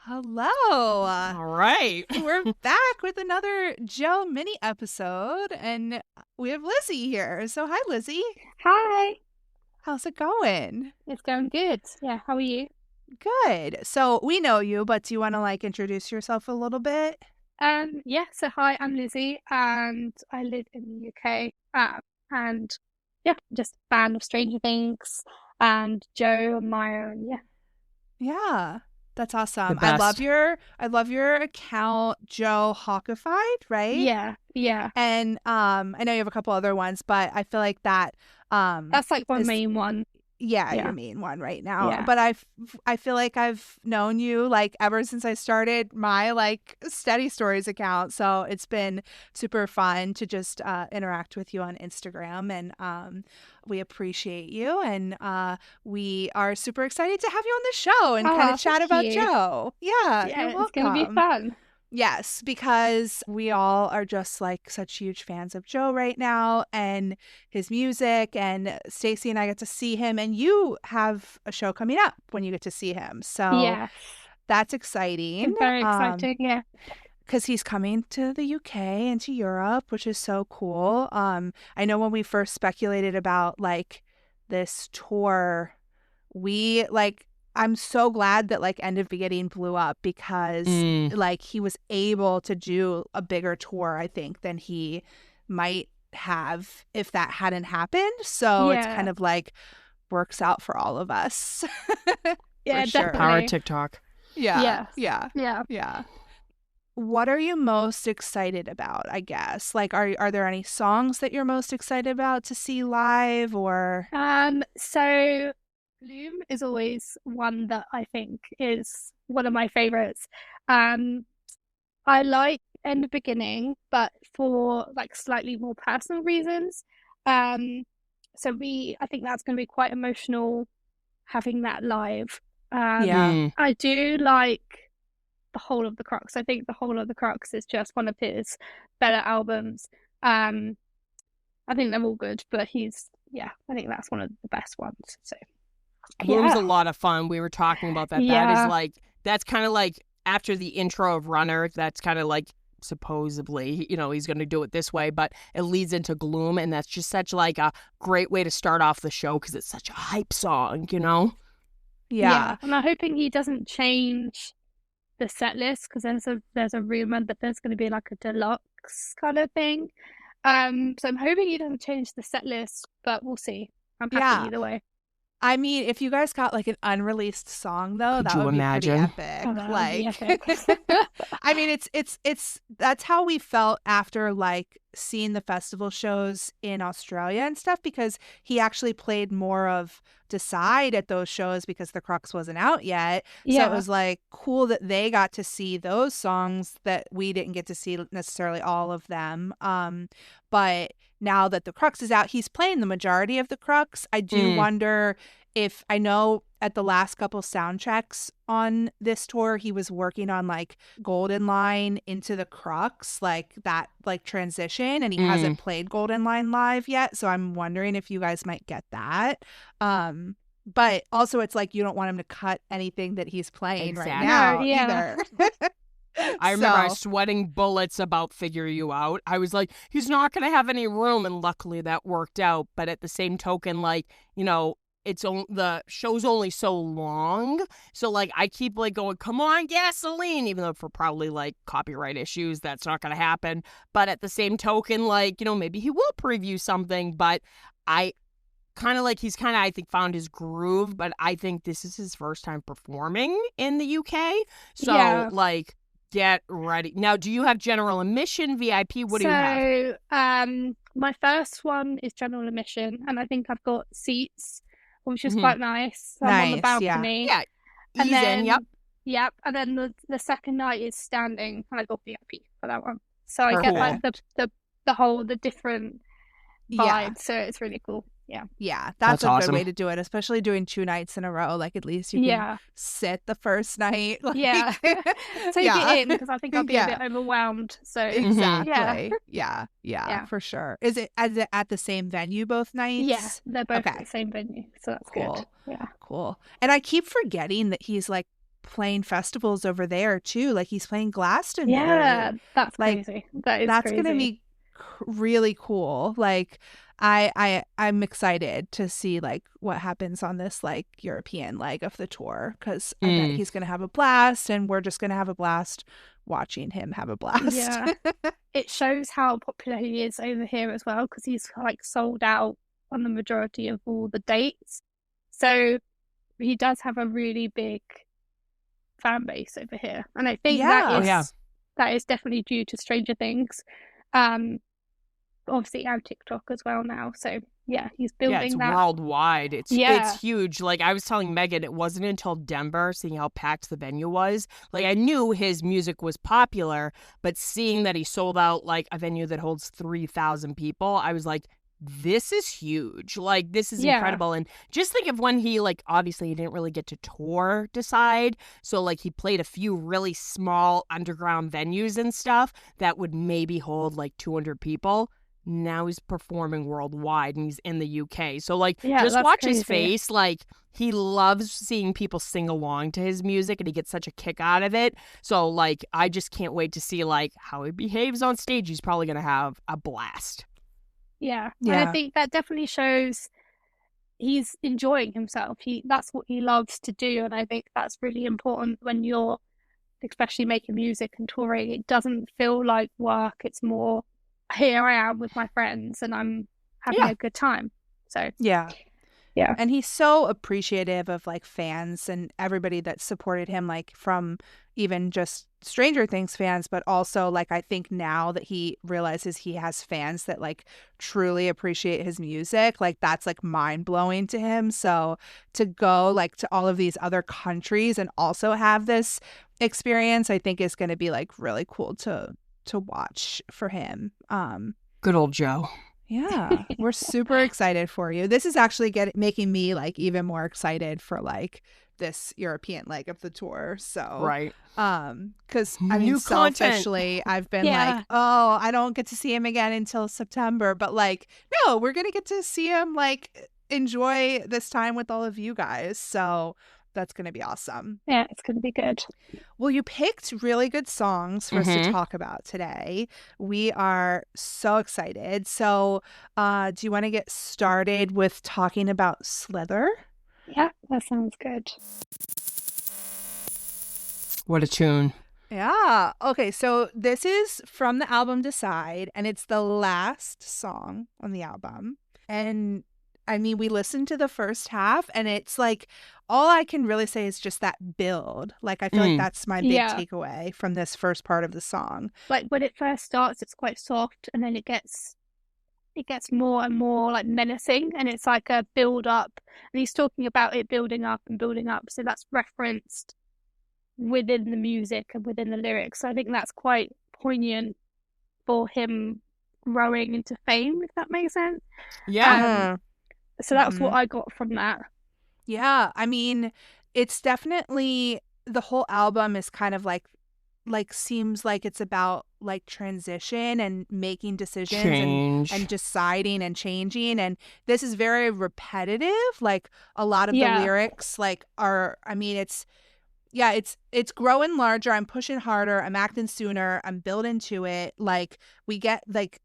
Hello. All right. We're back with another Joe mini episode, and we have Lizzie here. So, hi, Lizzie. Hi, How's it going? it's going good. Yeah, how are you? Good. So, we know you, but do you want to introduce yourself a little bit? So hi, I'm Lizzie, and I live in the UK. And yeah, just a fan of Stranger Things and Joe and Maya, and yeah. Yeah. That's awesome. The best. I love your account, Joe Hawkified, right? Yeah. And I know you have a couple other ones, but I feel like that That's like my is main one. Yeah, Yeah. your main one right now. Yeah. But I feel like I've known you ever since I started my Steady Stories account. So it's been super fun to just interact with you on Instagram, and we appreciate you, and we are super excited to have you on the show and kind of chat thank about you. Joe. Yeah, Yeah, you're welcome. it's gonna be fun. Yes, because we all are just such huge fans of Joe right now and his music, and Stacey and I get to see him, and you have a show coming up when you get to see him. So Yeah, that's exciting. it's very exciting. Yeah. Because he's coming to the UK and to Europe, which is so cool. I know when we first speculated about this tour, we I'm so glad that End of Beginning blew up because he was able to do a bigger tour, I think, than he might have if that hadn't happened. So it's kind of works out for all of us. Yeah, for sure. definitely. Power TikTok. Yeah. Yes. Yeah. What are you most excited about, I guess? Are there any songs that you're most excited about to see live, or? So Bloom is always one that I think is one of my favorites. I like End of Beginning, but for slightly more personal reasons. So I think that's going to be quite emotional having that live. Yeah. I do like The Whole of the Crux. I think The Whole of the Crux is just one of his better albums. I think they're all good, but I think that's one of the best ones. So Bloom's a lot of fun. We were talking about that. Yeah. That is that's kind of after the intro of Runner, that's kind of supposedly, he's going to do it this way, but it leads into Gloom, and that's just such a great way to start off the show because it's such a hype song, Yeah. And I'm hoping he doesn't change the set list because there's a rumor that there's going to be a deluxe kind of thing. So I'm hoping he doesn't change the set list, but we'll see. I'm happy either way. I mean, if you guys got an unreleased song though, Could that you would imagine? be pretty epic. Oh, that would be epic. I mean, it's that's how we felt after seeing the festival shows in Australia and stuff, because he actually played more of Decide at those shows because the Crux wasn't out yet. Yeah. So it was cool that they got to see those songs that we didn't get to see necessarily all of them. But now that the Crux is out, he's playing the majority of the Crux. I do wonder if, I know at the last couple soundtracks on this tour, he was working on Golden Line into the Crux, that transition, and he hasn't played Golden Line live yet. So I'm wondering if you guys might get that. But also it's you don't want him to cut anything that he's playing right now either. I remember I was sweating bullets about Figure You Out. I was like, he's not going to have any room. And luckily that worked out. But at the same token, the show's only so long. So I keep going, come on, Gasoline, even though for probably copyright issues, that's not going to happen. But at the same token, maybe he will preview something. But I he's I think found his groove. But I think this is his first time performing in the UK. So get ready. Now, do you have general admission, VIP? What do you have? So, my first one is general admission, and I think I've got seats, which is quite nice. I'm on the balcony. Yeah. And then, yep. Yep. And then the second night is standing, and I got VIP for that one. So I get the different vibe. Yeah. So it's really cool. Yeah. Yeah, that's a awesome. good way to do it, especially doing 2 nights in a row. At least you can sit the first night. Take it in, because I think I'll be a bit overwhelmed. So exactly. Yeah, for sure. Is it at the same venue both nights? Yeah, they're both at the same venue. So that's cool. Good. Yeah. Cool. And I keep forgetting that he's playing festivals over there too. Like he's playing Glastonbury. Yeah, that's like crazy. That's gonna be really cool. Like I'm excited to see like what happens on this like European leg of the tour, because I bet he's gonna have a blast, and we're just gonna have a blast watching him have a blast. Yeah. It shows how popular he is over here as well, because he's like sold out on the majority of all the dates. So he does have a really big fan base over here, and I think that is definitely due to Stranger Things. Obviously our TikTok as well now. So yeah, he's building it's that worldwide. It's huge. Like I was telling Megan, it wasn't until Denver, seeing how packed the venue was. Like I knew his music was popular, but seeing that he sold out like a venue that holds 3,000 people, I was like, this is huge. Like this is incredible. And just think of when he like, obviously he didn't really get to tour Decide, so like he played a few really small underground venues and stuff that would maybe hold like 200 people. Now he's performing worldwide, and he's in the UK. So like just watch his face. Like he loves seeing people sing along to his music, and he gets such a kick out of it. So like I just can't wait to see like how he behaves on stage. He's probably gonna have a blast. Yeah. And I think that definitely shows he's enjoying himself. That's what he loves to do, and I think that's really important when you're especially making music and touring. It doesn't feel like work. It's more, here I am with my friends and I'm having a good time. So yeah, and he's so appreciative of like fans and everybody that supported him, like from even just Stranger Things fans, but also like I think now that he realizes he has fans that like truly appreciate his music, like that's like mind-blowing to him. So to go like to all of these other countries and also have this experience, I think is going to be like really cool to watch for him. Good old Joe. Yeah, we're super excited for you. This is actually making me like even more excited for like this European leg of the tour. So because I mean, selfishly, I've been like, oh, I don't get to see him again until September, but like, no, we're gonna get to see him like enjoy this time with all of you guys. So that's going to be awesome. Yeah, it's going to be good. Well, you picked really good songs for us to talk about today. We are so excited. So do you want to get started with talking about Slither? Yeah, that sounds good. What a tune. Yeah. Okay, so this is from the album Decide, and it's the last song on the album. And I mean, we listened to the first half, and it's like, all I can really say is just that build. Like, I feel like that's my big takeaway from this first part of the song. Like, when it first starts, it's quite soft, and then it gets more and more like menacing, and it's like a build up. And he's talking about it building up and building up, so that's referenced within the music and within the lyrics. So I think that's quite poignant for him growing into fame, if that makes sense. Yeah. So that's what I got from that. Yeah, I mean, it's definitely, the whole album is kind of like seems like it's about like transition and making decisions and deciding and changing. And this is very repetitive. Like a lot of the lyrics like are, I mean, it's growing larger. I'm pushing harder. I'm acting sooner. I'm building to it. Like we get like,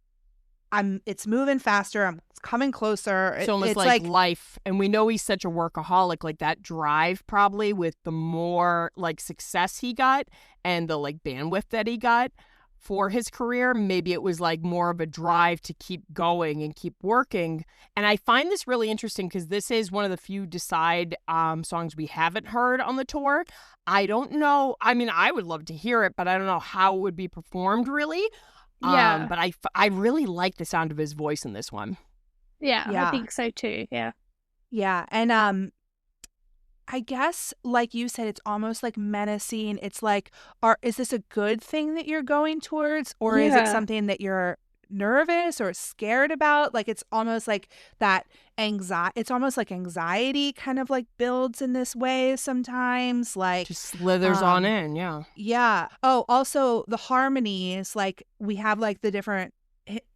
it's moving faster. I'm coming closer. It's almost like life. And we know he's such a workaholic, like that drive probably with the more like success he got and the like bandwidth that he got for his career. Maybe it was like more of a drive to keep going and keep working. And I find this really interesting because this is one of the few Decide songs we haven't heard on the tour. I don't know. I mean, I would love to hear it, but I don't know how it would be performed really. Yeah. But I really like the sound of his voice in this one. Yeah, I think so too. Yeah. Yeah. And I guess like you said, it's almost like menacing. It's like, is this a good thing that you're going towards? Or is it something that you're nervous or scared about? Like it's almost like that anxiety kind of like builds in this way sometimes, like just slithers on in. Yeah. Oh, also the harmonies, like we have like the different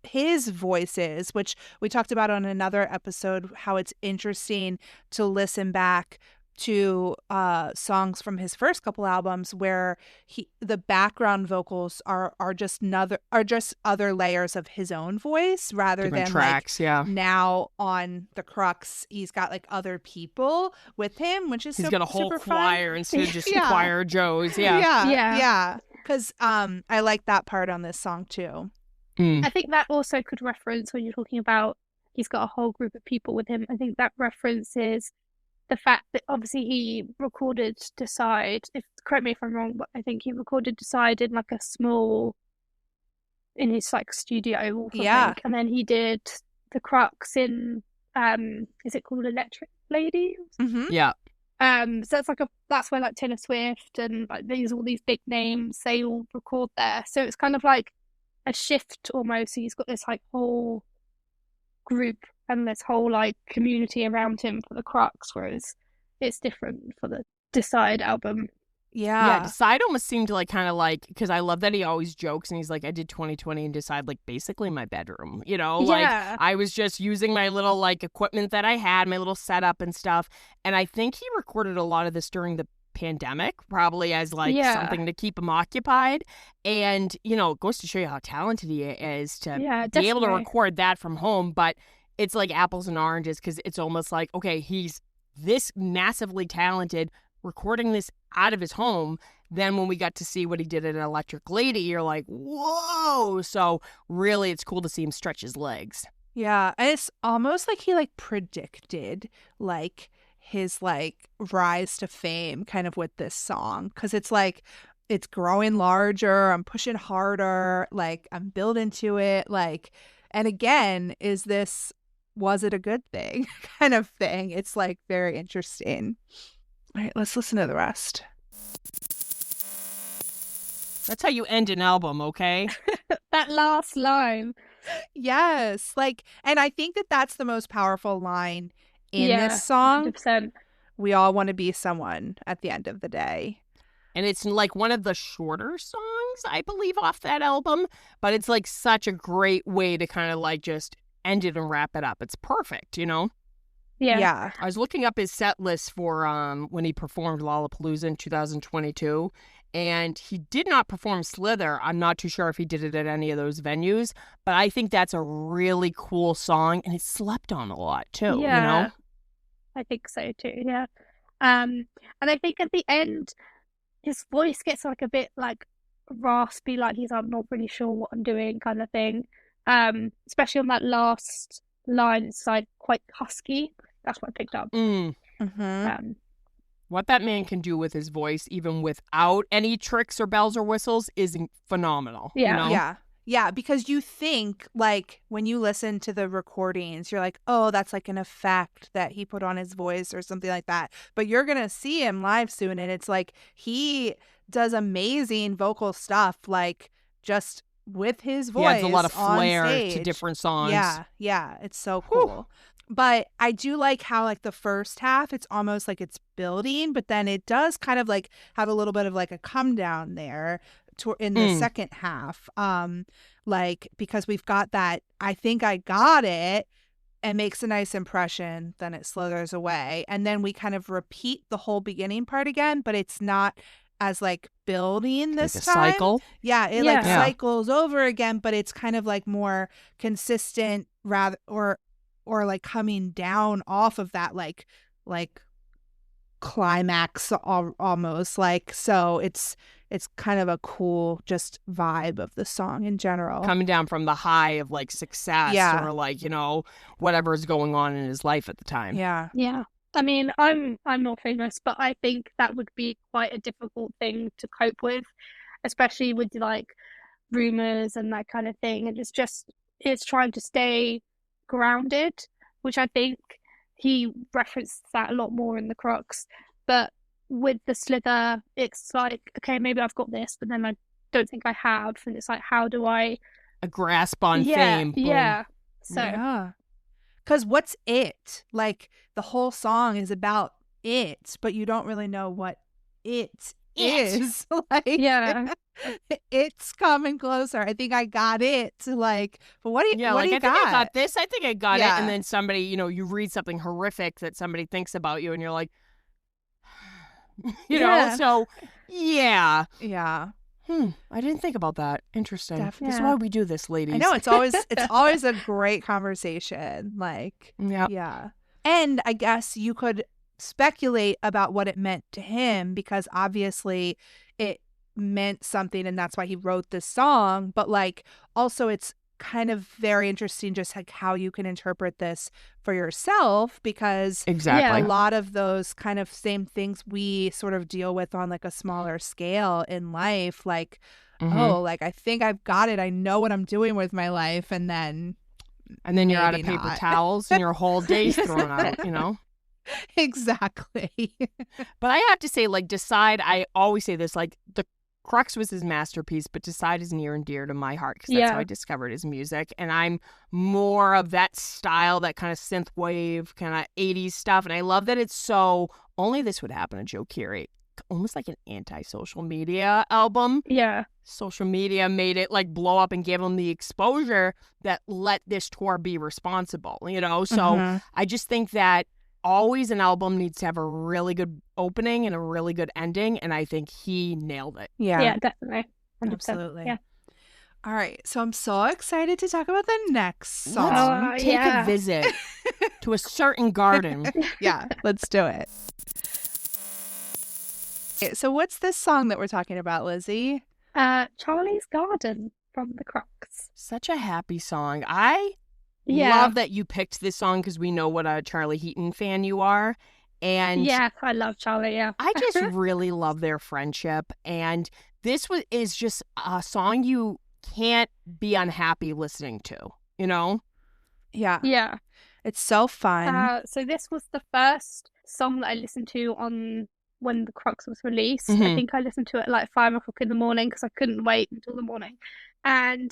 his voices, which we talked about on another episode, how it's interesting to listen back to songs from his first couple albums where the background vocals are just other layers of his own voice rather Different than tracks, like yeah. now on the Crux he's got like other people with him, which is he's got a whole super choir fun. instead of just Yeah. choir Joes. Yeah. Yeah. Because I like that part on this song too. I think that also could reference when you're talking about he's got a whole group of people with him. I think that references the fact that obviously he recorded Decide. Correct me if I'm wrong, but I think he recorded Decide in like a small, in his like studio or something. Yeah. And then he did the Crux in, is it called Electric Lady? Mm-hmm. Yeah. So it's like that's where like Taylor Swift and like all these big names, they all record there. So it's kind of like a shift almost. So he's got this like whole group and this whole like community around him for the Crux, whereas it's different for the Decide album. Yeah, Decide almost seemed like kind of like, because I love that he always jokes and he's like, I did 2020 and Decide like basically my bedroom, you know? Like I was just using my little like equipment that I had, my little setup and stuff. And I think he recorded a lot of this during the pandemic, probably as like something to keep him occupied. And, you know, it goes to show you how talented he is to be able to record that from home. But it's like apples and oranges, because it's almost like, okay, he's this massively talented recording this out of his home. Then when we got to see what he did at Electric Lady, you're like, whoa. So really it's cool to see him stretch his legs. Yeah, and it's almost like he like predicted like his like rise to fame kind of with this song, because it's like it's growing larger, I'm pushing harder, like I'm building to it, like, and again, was it a good thing kind of thing. It's like very interesting. All right, let's listen to the rest. That's how you end an album, okay? That last line. Yes, like, and I think that that's the most powerful line in this song. 100%. We all want to be someone at the end of the day. And it's like one of the shorter songs, I believe, off that album, but it's like such a great way to kind of like just end it and wrap it up. It's perfect, you know? Yeah. I was looking up his set list for when he performed Lollapalooza in 2022, and he did not perform Slither. I'm not too sure if he did it at any of those venues, but I think that's a really cool song, and it's slept on a lot too, you know? I think so too, yeah. And I think at the end, his voice gets like a bit like raspy, like I'm not really sure what I'm doing kind of thing. Especially on that last line, it's like quite husky. That's what I picked up. What that man can do with his voice, even without any tricks or bells or whistles, is phenomenal. Yeah. You know? Yeah, because you think, like, when you listen to the recordings, you're like, oh, that's like an effect that he put on his voice or something like that. But you're going to see him live soon, and it's like he does amazing vocal stuff, like, just with his voice. He adds a lot of flair to different songs. Yeah, it's so cool. But I do like how, like, the first half, it's almost like it's building, but then it does kind of, like, have a little bit of, like, a come down there in the second half. Like, because we've got that, I think I got it, and makes a nice impression, then it slithers away. And then we kind of repeat the whole beginning part again, but it's not as, like, building this like a time. cycle? Yeah, it like cycles over again, but it's kind of like more consistent rather, or like coming down off of that like climax almost, like, so it's kind of a cool just vibe of the song in general, coming down from the high of like success or like, you know, whatever's going on in his life at the time. Yeah. I mean, I'm not famous, but I think that would be quite a difficult thing to cope with, especially with like rumors and that kind of thing. And it's trying to stay grounded, which I think he referenced that a lot more in the Crux. But with the Slither, it's like, okay, maybe I've got this, but then I don't think I have. And it's like, how do I... A grasp on fame. Boom. Yeah. So... Yeah. Because what's it? Like, the whole song is about it, but you don't really know what it is. Like, it's coming closer. I think I got it. Like, but what do you got? I think I got this. I think I got it. And then somebody, you know, you read something horrific that somebody thinks about you, and you're like, you know? So, yeah. I didn't think about that. Interesting. Definitely. This is why we do this, ladies. I know, it's always a great conversation. Like, yeah. And I guess you could speculate about what it meant to him, because obviously it meant something and that's why he wrote this song. But like, also it's kind of very interesting just like how you can interpret this for yourself, because exactly a lot of those kind of same things we sort of deal with on like a smaller scale in life, like oh, like I think I've got it, I know what I'm doing with my life, and then you're out of paper towels and your whole day's thrown out, you know. Exactly. But I have to say, like, Decide, I always say this, like, The Crux was his masterpiece, but Decide is near and dear to my heart because that's how I discovered his music. And I'm more of that style, that kind of synth wave, kind of 80s stuff. And I love that it's so, only this would happen to Joe Keery, almost like an anti-social media album. Yeah. Social media made it like blow up and gave him the exposure that let this tour be responsible, you know? So I just think that always an album needs to have a really good opening and a really good ending, and I think he nailed it. Yeah, definitely. 100%. Absolutely. Yeah. All right, so I'm so excited to talk about the next song. Let's take a visit to a certain garden. Yeah, let's do it. Okay, so what's this song that we're talking about, Lizzie? Charlie's Garden from The Crux. Such a happy song. I love that you picked this song because we know what a Charlie Heaton fan you are. And yeah, I love Charlie, I just really love their friendship. And this is just a song you can't be unhappy listening to, you know? Yeah. Yeah. It's so fun. So this was the first song that I listened to on when The Crux was released. I think I listened to it at like 5 o'clock in the morning because I couldn't wait until the morning. And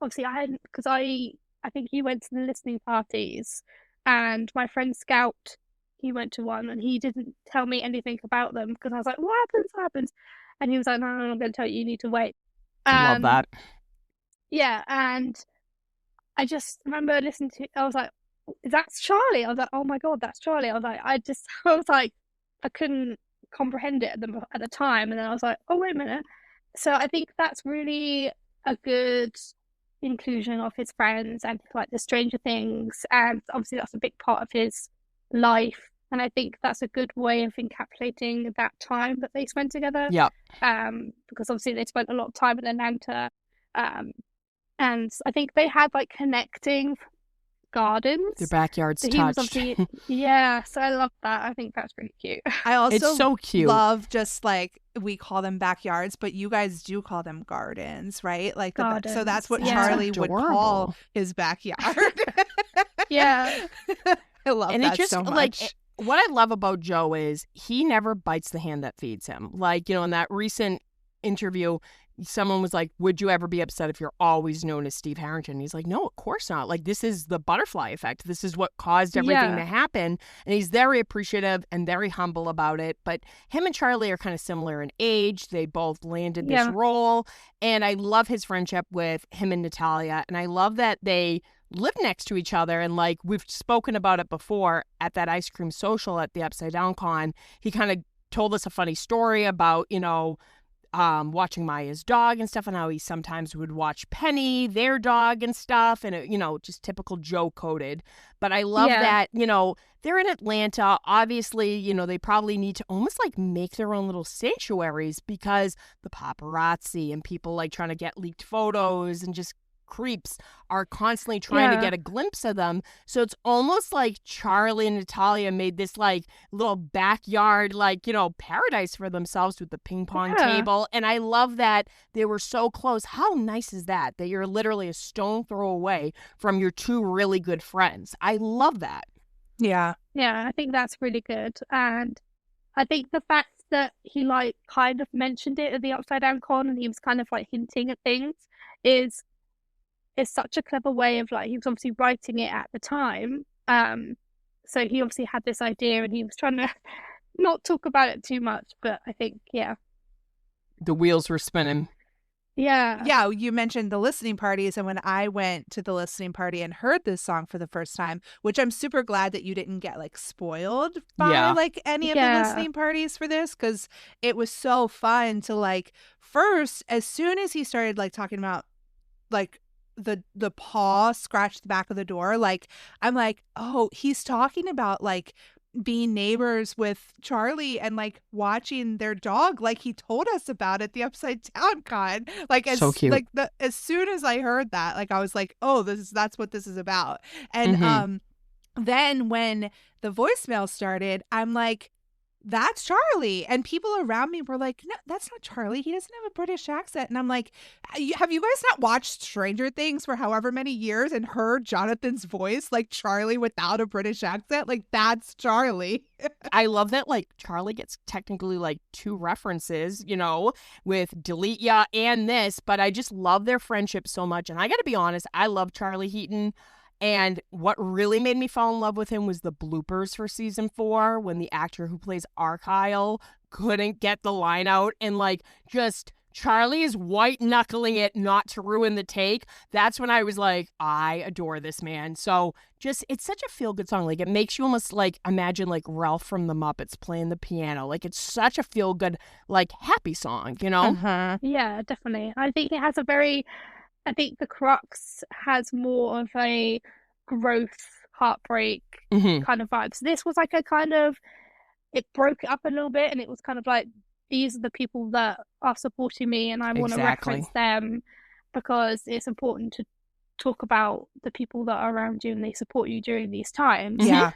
obviously I hadn't, because I think he went to the listening parties, and my friend Scout, he went to one and he didn't tell me anything about them because I was like, what happens? And he was like, no, I'm going to tell you, you need to wait. Love that. Yeah, and I just remember listening to, I was like, that's Charlie. I was like, oh my God, that's Charlie. I was like, I couldn't comprehend it at the time. And then I was like, oh, wait a minute. So I think that's really a good inclusion of his friends and like the Stranger Things, and obviously that's a big part of his life, and I think that's a good way of encapsulating that time that they spent together. Because obviously they spent a lot of time in Atlanta, and I think they had like connecting gardens, their backyards touched. So I love that. I think that's pretty cute. I also it's so cute. Love just like we call them backyards, but you guys do call them gardens, right? Like so that's what Charlie would call his backyard. Yeah. I love that so much. What I love about Joe is he never bites the hand that feeds him. Like, you know, in that recent interview, someone was like, would you ever be upset if you're always known as Steve Harrington? And he's like, no, of course not. Like, this is the butterfly effect. This is what caused everything to happen. And he's very appreciative and very humble about it. But him and Charlie are kind of similar in age. They both landed this role. And I love his friendship with him and Natalia. And I love that they live next to each other. And like we've spoken about it before at that ice cream social at the Upside Down Con, he kind of told us a funny story about, you know, watching Maya's dog and stuff, and how he sometimes would watch Penny, their dog, and stuff, and, you know, just typical Joe coded. But I love that, you know, they're in Atlanta. Obviously, you know, they probably need to almost like make their own little sanctuaries because the paparazzi and people like trying to get leaked photos and just creeps are constantly trying to get a glimpse of them. So it's almost like Charlie and Natalia made this like little backyard, like, you know, paradise for themselves with the ping pong table. And I love that they were so close. How nice is that you're literally a stone throw away from your two really good friends? I love that. Yeah, I think that's really good. And I think the fact that he like kind of mentioned it at the Upside Down Con and he was kind of like hinting at things is such a clever way of like, he was obviously writing it at the time. So he obviously had this idea and he was trying to not talk about it too much, but I think, the wheels were spinning. Yeah, you mentioned the listening parties, and when I went to the listening party and heard this song for the first time, which I'm super glad that you didn't get like spoiled by like any of the listening parties for this, because it was so fun to like first, as soon as he started like talking about like the paw scratched the back of the door, like I'm like, oh, he's talking about like being neighbors with Charlie and like watching their dog like he told us about at the Upside Down Con. Like as so cute. like as soon as I heard that, like I was like, oh, that's what this is about. And then when the voicemail started, I'm like, that's Charlie. And people around me were like, no, that's not Charlie. He doesn't have a British accent. And I'm like, have you guys not watched Stranger Things for however many years and heard Jonathan's voice like Charlie without a British accent? Like, that's Charlie. I love that, like, Charlie gets technically like 2 references, you know, with Delete Ya and this, but I just love their friendship so much. And I got to be honest, I love Charlie Heaton. And what really made me fall in love with him was the bloopers for season 4 when the actor who plays Arkyle couldn't get the line out and like just Charlie is white knuckling it not to ruin the take. That's when I was like, I adore this man. So just it's such a feel good song. Like it makes you almost like imagine like Ralph from the Muppets playing the piano. Like it's such a feel good, like happy song, you know? Yeah, definitely. I think the Crux has more of a growth, heartbreak kind of vibe. So this was like a kind of, it broke it up a little bit and it was kind of like, these are the people that are supporting me and I want to reference them because it's important to talk about the people that are around you and they support you during these times. Yeah.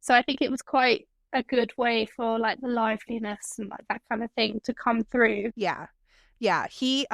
So I think it was quite a good way for like the liveliness and like that kind of thing to come through. Yeah. He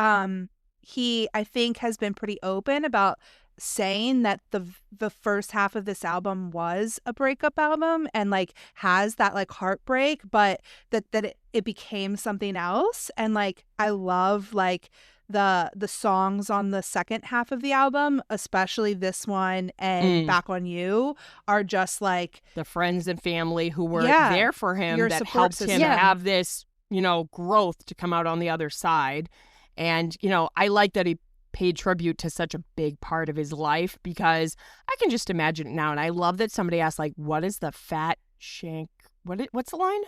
I think has been pretty open about saying that the first half of this album was a breakup album and like has that like heartbreak, but that it became something else. And like I love like the songs on the second half of the album, especially this one and Back on You, are just like the friends and family who were there for him that helped him have this, you know, growth to come out on the other side. And, you know, I like that he paid tribute to such a big part of his life because I can just imagine it now. And I love that somebody asked, like, what is the fat shank? What's the line?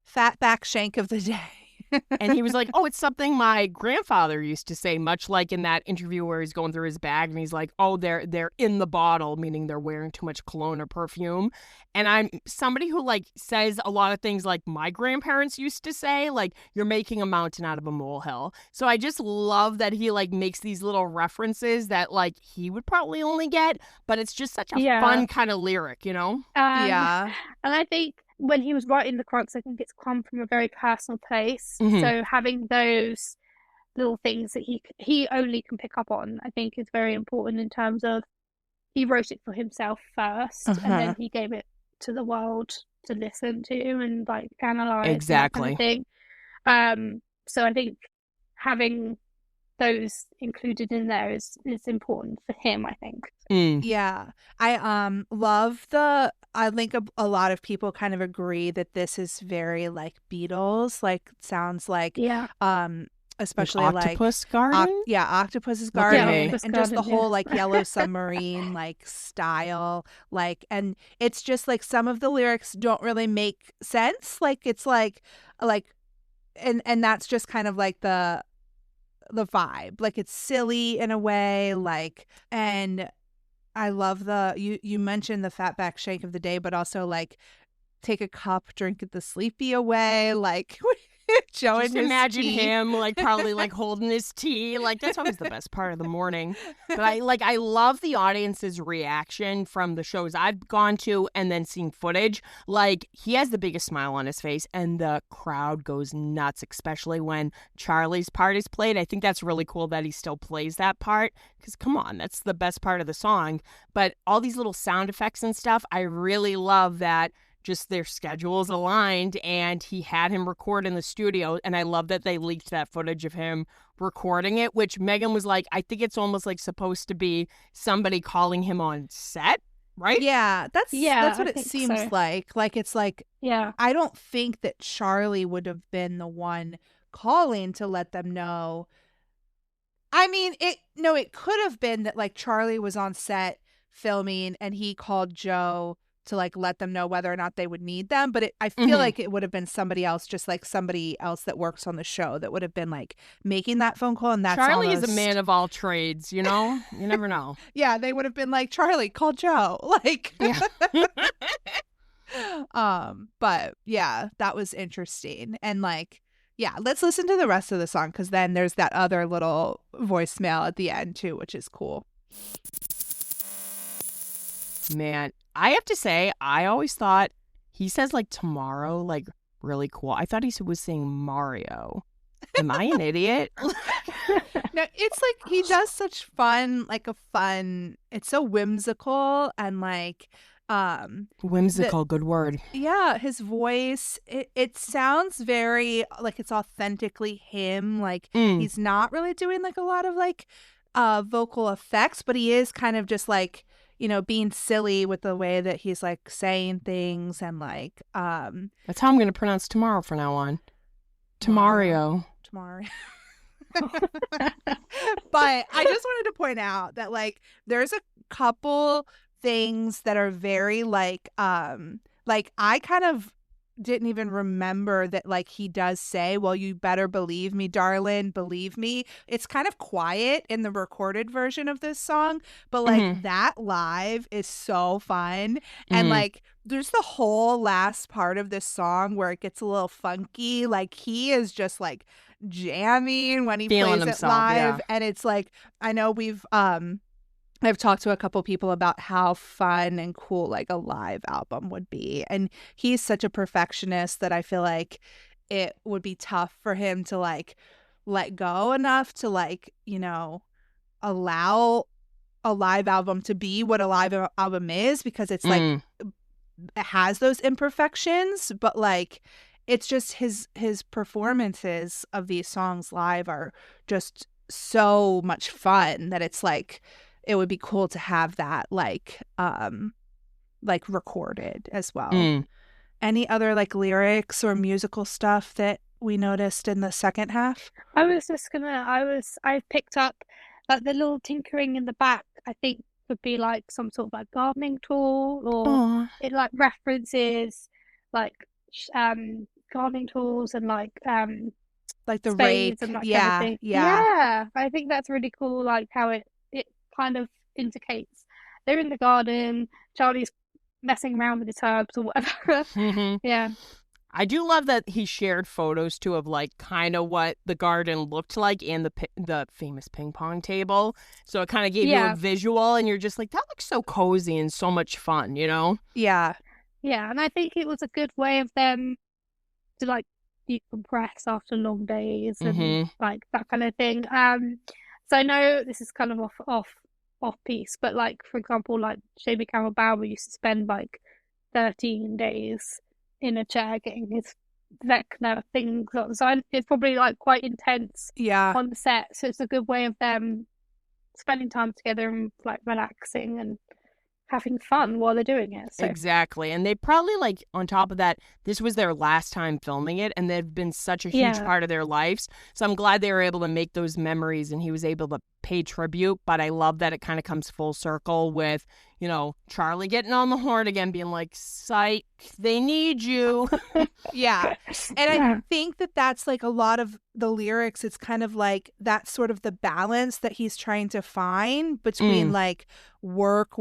Fat back shank of the day. And he was like, oh, it's something my grandfather used to say, much like in that interview where he's going through his bag and he's like, oh, they're in the bottle, meaning they're wearing too much cologne or perfume. And I'm somebody who like says a lot of things like my grandparents used to say, like you're making a mountain out of a molehill. So I just love that he like makes these little references that like he would probably only get, but it's just such a fun kind of lyric, you know? And I think when he was writing the Crux, I think it's come from a very personal place. So having those little things that he only can pick up on, I think is very important in terms of he wrote it for himself first and then he gave it to the world to listen to and like analyze and that kind of thing. So I think having those included in there is important for him, I think. Yeah. I love I think a lot of people kind of agree that this is very like Beatles, like sounds like especially like Octopus Garden. Octopus's Garden, and just the whole like Yellow Submarine like style, like, and it's just like some of the lyrics don't really make sense, like it's like and that's just kind of like the vibe, like it's silly in a way, like, and I love you mentioned the fat back shake of the day, but also like take a cup, drink it the sleepy away, like showing just his imagine tea. him like probably like holding his tea, like that's always the best part of the morning. But I love the audience's reaction from the shows I've gone to and then seeing footage. Like he has the biggest smile on his face and the crowd goes nuts, especially when Charlie's part is played. I think that's really cool that he still plays that part because come on, that's the best part of the song. But all these little sound effects and stuff, I really love that just their schedules aligned and he had him record in the studio. And I love that they leaked that footage of him recording it, which Megan was like, I think it's almost like supposed to be somebody calling him on set, right? Yeah, that's what it seems like. Like it's like, I don't think that Charlie would have been the one calling to let them know I mean, it could have been that like Charlie was on set filming and he called Joe to like let them know whether or not they would need them. But I feel like it would have been somebody else, just like somebody else that works on the show that would have been like making that phone call. And that's Charlie is a man of all trades, you know? You never know. Yeah, they would have been like, Charlie, call Joe. Like, but yeah, that was interesting. And like, yeah, let's listen to the rest of the song because then there's that other little voicemail at the end too, which is cool. Man, I have to say, I always thought he says like tomorrow, like really cool. I thought he was saying Mario. Am I an idiot? No, it's like he does such fun, it's so whimsical and like whimsical, good word. Yeah, his voice, it sounds very like it's authentically him. Like he's not really doing like a lot of like vocal effects, but he is kind of just like, you know, being silly with the way that he's like saying things and like that's how I'm going to pronounce tomorrow from now on. Tomorrow. But I just wanted to point out that like there's a couple things that are very like I kind of didn't even remember that like he does say, well, you better believe me, darling, believe me. It's kind of quiet in the recorded version of this song, but like that live is so fun. And like there's the whole last part of this song where it gets a little funky. Like he is just like jamming when he plays it live. And it's like, I know I've talked to a couple people about how fun and cool like a live album would be. And he's such a perfectionist that I feel like it would be tough for him to like let go enough to like, you know, allow a live album to be what a live album is, because it's like it has those imperfections, but like it's just his performances of these songs live are just so much fun that it's like it would be cool to have that like recorded as well. Any other like lyrics or musical stuff that we noticed in the second half? I picked up like the little tinkering in the back, I think would be like some sort of like gardening tool, or it like references like gardening tools and like the rake and that kind of thing. Yeah, I think that's really cool, like how it kind of indicates they're in the garden, Charlie's messing around with his herbs or whatever. Yeah, I do love that he shared photos too of like kind of what the garden looked like and the famous ping pong table, so it kind of gave you a visual and you're just like, that looks so cozy and so much fun, you know? Yeah, and I think it was a good way of them to like decompress after long days and like that kind of thing. So I know this is kind of off piece, but like for example, like Jamie Campbell Bower used to spend like 13 days in a chair getting his Vecna things on. So it's probably like quite intense on the set. So it's a good way of them spending time together and like relaxing and having fun while they're doing it. So. Exactly. And they probably like on top of that, this was their last time filming it and they've been such a huge part of their lives. So I'm glad they were able to make those memories and he was able to pay tribute. But I love that it kind of comes full circle with, you know, Charlie getting on the horn again, being like, psych, they need you. Yeah. And I think that that's like a lot of the lyrics. It's kind of like that's sort of the balance that he's trying to find between like work,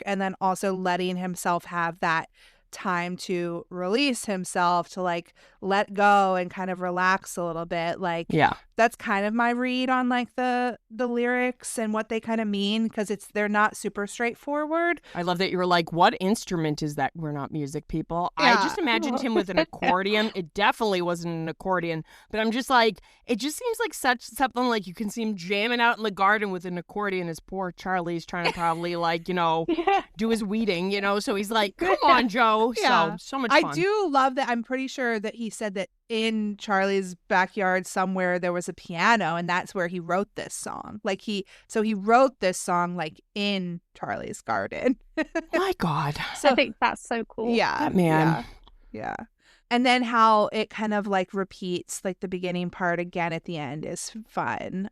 and then also letting himself have that time to release himself, to like let go and kind of relax a little bit. Like, that's kind of my read on like the lyrics and what they kind of mean, because they're not super straightforward. I love that you were like, what instrument is that? We're not music people. I just imagined him with an accordion. It definitely wasn't an accordion, but I'm just like, it just seems like something like you can see him jamming out in the garden with an accordion as poor Charlie's trying to probably like, you know, do his weeding, you know, so he's like, come on, Joe. So much fun. I do love that. I'm pretty sure that he said that in Charlie's backyard somewhere there was a piano, and that's where he wrote this song. Like he wrote this song like in Charlie's garden. My God. So I think that's so cool. Yeah, that man. Yeah. And then how it kind of like repeats like the beginning part again at the end is fun.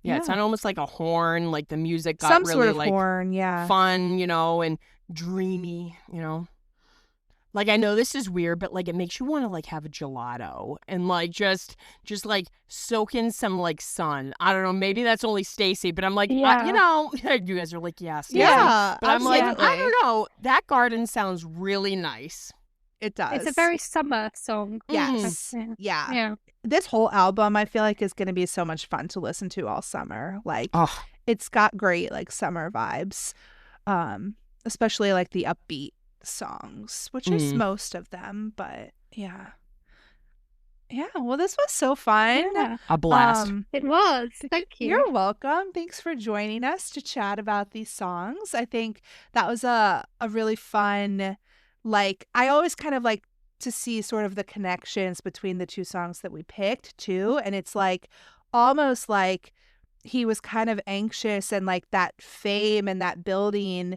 Yeah, it Yeah. sounded almost like a horn, like the music got Some really sort of like horn, yeah. fun, and dreamy, Like I know this is weird, but like it makes you want to like have a gelato and like just like soak in some like sun. I don't know, maybe that's only Stacy, but I'm like, Yeah. you guys are like, yeah, Stacey. Yeah, But I'm like, I absolutely. don't know. That garden sounds really nice. It does. It's a very summer song. Yes. Yeah. Yeah. Yeah. This whole album I feel like is going to be so much fun to listen to all summer. Like Oh, it's got great like summer vibes. Especially like the upbeat songs, which is most of them, but yeah. Yeah, well this was so fun. Yeah. a blast. It was. Thank you. You're welcome. Thanks for joining us to chat about these songs. I think that was a really fun, like, I always kind of like to see sort of the connections between the two songs that we picked too. And it's like almost like he was kind of anxious and like that fame and that building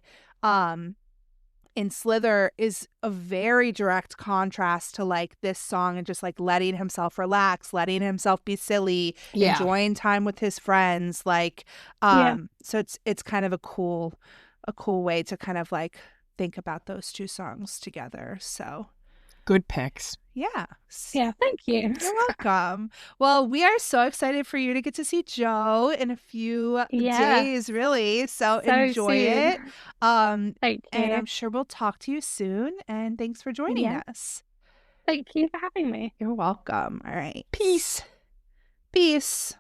in Slither is a very direct contrast to like this song and just like letting himself relax, letting himself be silly, Yeah. enjoying time with his friends. Like, Yeah. so it's kind of a cool way to kind of like think about those two songs together. So Good picks. yeah. Yeah, thank you. You're welcome. Well, we are so excited for you to get to see Joe in a few Yeah. days, really. So So enjoy it. Thank And you. I'm sure we'll talk to you soon. And thanks for joining Yeah. us. Thank you for having me. You're welcome. All right. Peace. Peace.